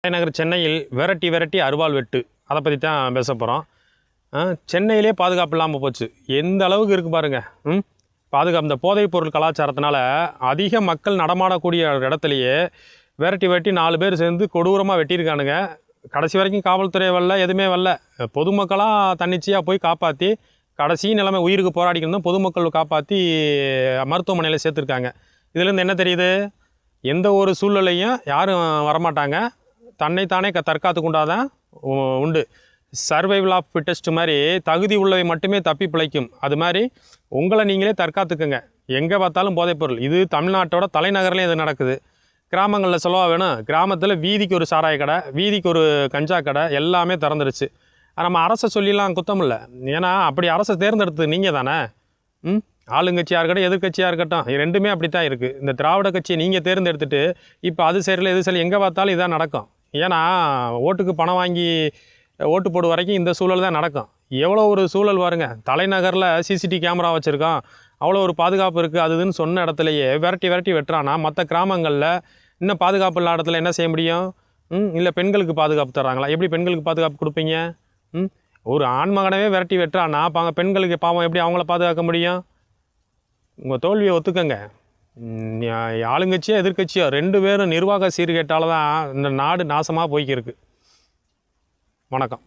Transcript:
தலைநகர் சென்னையில் விரட்டி அருவாள் வெட்டு அதை பற்றி தான் பேச போகிறோம். சென்னையிலே பாதுகாப்பு இல்லாமல் போச்சு. எந்த அளவுக்கு இருக்குது பாருங்கள். பாதுகாப்பு இந்த போதைப் பொருள் கலாச்சாரத்தினால அதிக மக்கள் நடமாடக்கூடிய இடத்துலையே விரட்டி 4 பேர் சேர்ந்து கொடூரமாக வெட்டியிருக்கானுங்க. கடைசி வரைக்கும் காவல்துறை வரல, எதுவுமே வரல. பொதுமக்களாக தன்னிச்சையாக போய் காப்பாற்றி கடைசி நிலைமை உயிருக்கு போராடிக்கணும் பொதுமக்கள் காப்பாற்றி மருத்துவமனையில் சேர்த்துருக்காங்க. இதுலேருந்து என்ன தெரியுது? எந்த ஒரு சூழ்நிலையும் யாரும் வரமாட்டாங்க. தன்னைத்தானே தற்காத்து கொண்டாதான் உண்டு. சர்வைவல் ஆஃப் ஃபிட்டஸ்ட் மாதிரி தகுதி உள்ளவை மட்டுமே தப்பி பிழைக்கும். அது மாதிரி உங்களை நீங்களே தற்காத்துக்குங்க. எங்கே பார்த்தாலும் போதைப்பொருள். இது தமிழ்நாட்டோட தலைநகர்லேயும் இது நடக்குது. கிராமங்களில் சொல்லவா வேணும்? கிராமத்தில் வீதிக்கு ஒரு சாராய கடை, வீதிக்கு ஒரு கஞ்சா கடை எல்லாமே திறந்துருச்சு. நம்ம அரசை சொல்லிலாம் குத்தம் இல்லை. ஏன்னா அப்படி அரசை தேர்ந்தெடுத்து நீங்கள் தானே. ஆளுங்கட்சியாக இருக்கட்டும் எதிர்கட்சியாக இருக்கட்டும் ரெண்டுமே அப்படி தான் இருக்குது. இந்த திராவிட கட்சியை நீங்கள் தேர்ந்தெடுத்துட்டு இப்போ அது சரியில்லை இது சரி எங்கே பார்த்தாலும் இதான் நடக்கும். ஏன்னா ஓட்டுக்கு பணம் வாங்கி ஓட்டு போடு வரைக்கும் இந்த சூழல் தான் நடக்கும். எவ்வளோ ஒரு சூழல் பாருங்க. தலைநகரில் சிசிடிவி கேமரா வச்சுருக்கோம், அவ்வளோ ஒரு பாதுகாப்பு இருக்குது அதுன்னு சொன்ன இடத்துலையே விரட்டி வெட்டுறானா மற்ற கிராமங்களில் இன்னும் பாதுகாப்பு இல்லாத இடத்துல என்ன செய்ய முடியும்? இல்லை பெண்களுக்கு பாதுகாப்பு தர்றாங்களா? எப்படி பெண்களுக்கு பாதுகாப்பு கொடுப்பீங்க? ஒரு ஆண்மகனவே விரட்டி வெட்டுறானா பெண்களுக்கு பாவம் எப்படி அவங்கள பாதுகாக்க முடியும்? உங்கள் தோல்வியை ஒத்துக்கங்க. ஆளுங்கட்சியோ எதிர்கட்சியோ 2 பேரும் நிர்வாக சீர்கேட்டால் தான் இந்த நாடு நாசமாக போய்க்கிருக்கு. வணக்கம்.